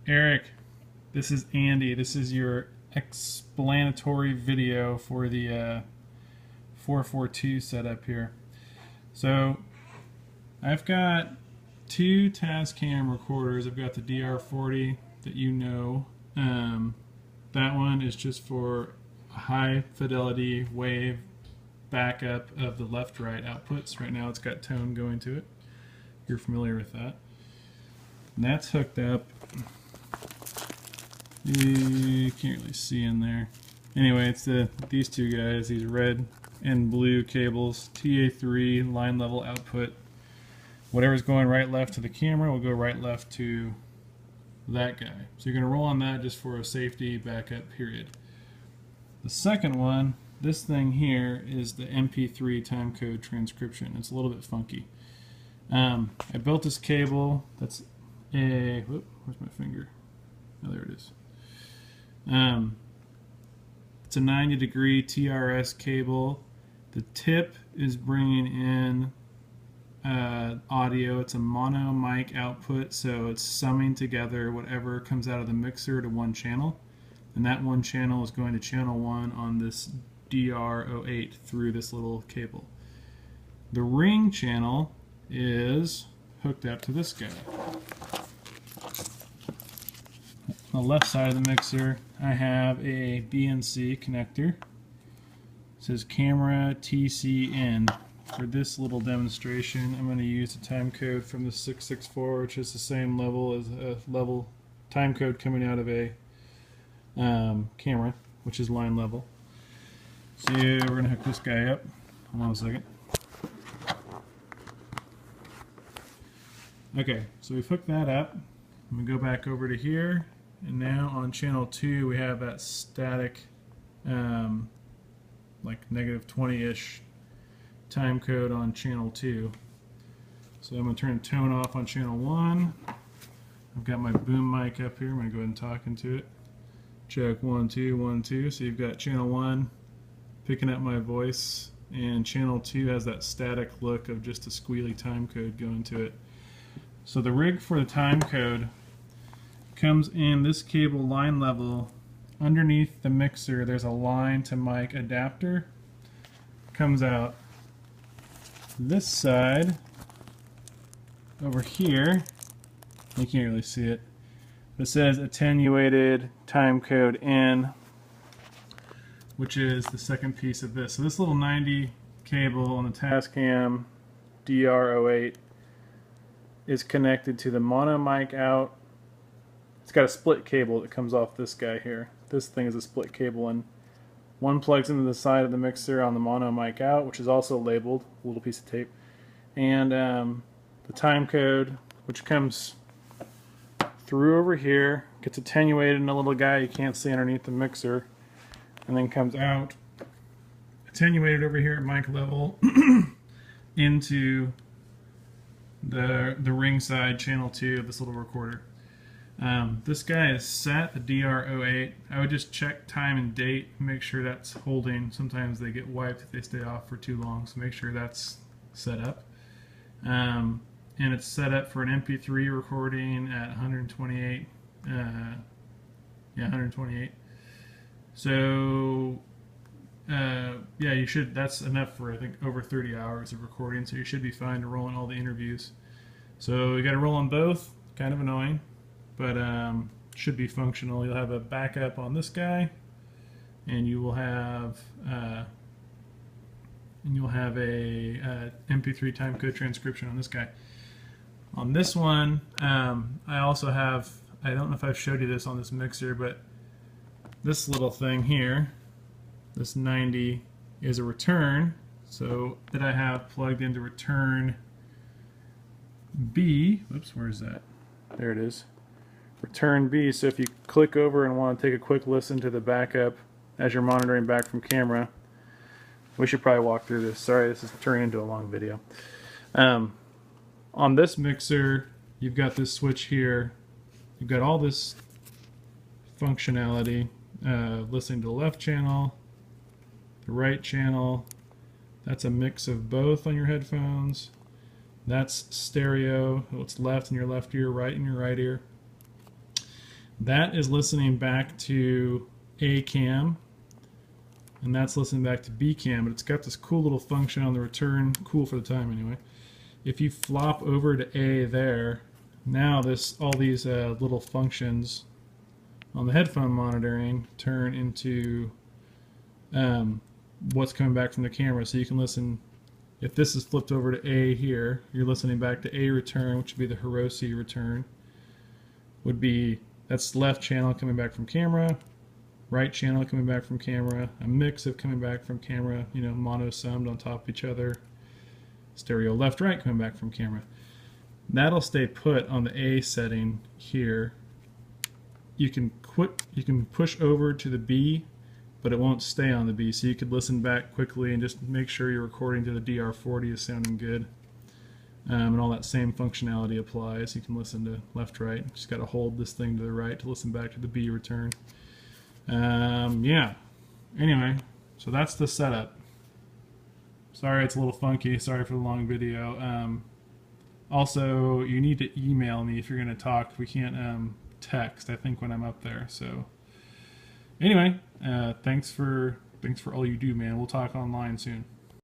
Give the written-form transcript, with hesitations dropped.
Eric, this is Andy. This is your explanatory video for the 442 setup here. So I've got two Tascam recorders. I've got the DR40 that you know. That one is just for a high fidelity wave backup of the left-right outputs. Right now it's got tone going to it. You're familiar with that. And that's hooked up. You can't really see in there. Anyway, it's these two guys, these red and blue cables, TA3 line level output. Whatever's going right left to the camera will go right left to that guy. So you're going to roll on that just for a safety backup period. The second one, this thing here, is the MP3 timecode transcription. It's a little bit funky. I built this cable that's a, whoop, where's my finger? Oh, there it is. It's a 90-degree TRS cable. The tip is bringing in audio. It's a mono mic output, so it's summing together whatever comes out of the mixer to one channel, and that one channel is going to channel 1 on this DR08 through this little cable. The ring channel is hooked up to this guy. On the left side of the mixer, I have a BNC connector. It says camera TCN. For this little demonstration, I'm going to use the time code from the 664, which is the same level as a level time code coming out of a camera, which is line level. So we're going to hook this guy up. Hold on a second. Okay, so we've hooked that up. I'm going to go back over to here. And now on channel 2 we have that static like negative 20-ish time code on channel 2. So I'm going to turn the tone off on channel 1. I've got my boom mic up here. I'm going to go ahead and talk into it. Check 1 2 1 2. So you've got channel 1 picking up my voice, and channel 2 has that static look of just a squealy time code going to it. So the rig for the time code comes in this cable line level. Underneath the mixer there's a line to mic adapter. Comes out this side over here. You can't really see it. It says attenuated timecode in, which is the second piece of this. So this little 90 cable on the Tascam DR08 is connected to the mono mic out. It's got a split cable that comes off this guy here. This thing is a split cable, and one plugs into the side of the mixer on the mono mic out, which is also labeled, a little piece of tape, and the time code, which comes through over here, gets attenuated in a little guy you can't see underneath the mixer, and then comes out attenuated over here at mic level into the ring side channel 2 of this little recorder. This guy is set, the DR08. I would just check time and date, make sure that's holding. Sometimes they get wiped if they stay off for too long, so make sure that's set up. And it's set up for an MP3 recording at 128. Yeah, 128. So yeah, you should. That's enough for I think over 30 hours of recording, so you should be fine to roll in all the interviews. So you got to roll on both. Kind of annoying, but should be functional. You'll have a backup on this guy, and you will have a MP3 timecode transcription on this guy. On this one, I also have, I don't know if I've showed you this on this mixer, but this little thing here, this 90, is a return. So that I have plugged into return B. Whoops, where is that? There it is. Return B. So if you click over and want to take a quick listen to the backup as you're monitoring back from camera, we should probably walk through this. Sorry, this is turning into a long video. On this mixer, you've got this switch here. You've got all this functionality, listening to the left channel, the right channel. That's a mix of both on your headphones. That's stereo. It's left in your left ear, right in your right ear. That is listening back to A cam, and that's listening back to B cam, but it's got this cool little function on the return, cool for the time anyway. If you flop over to A there, now all these little functions on the headphone monitoring turn into what's coming back from the camera. So you can listen, if this is flipped over to A here, you're listening back to A return, which would be the Hiroshi return. That's left channel coming back from camera, right channel coming back from camera, a mix of coming back from camera, you know, mono summed on top of each other, stereo left right coming back from camera. That'll stay put on the A setting here. You can push over to the B, but it won't stay on the B, so you could listen back quickly and just make sure your recording to the DR40 is sounding good. And all that same functionality applies. You can listen to left right. Just got to hold this thing to the right to listen back to the B return. Yeah. Anyway, so that's the setup. Sorry it's a little funky. Sorry for the long video. Also, you need to email me if you're going to talk. We can't text, I think, when I'm up there. So anyway, thanks for all you do, man. We'll talk online soon.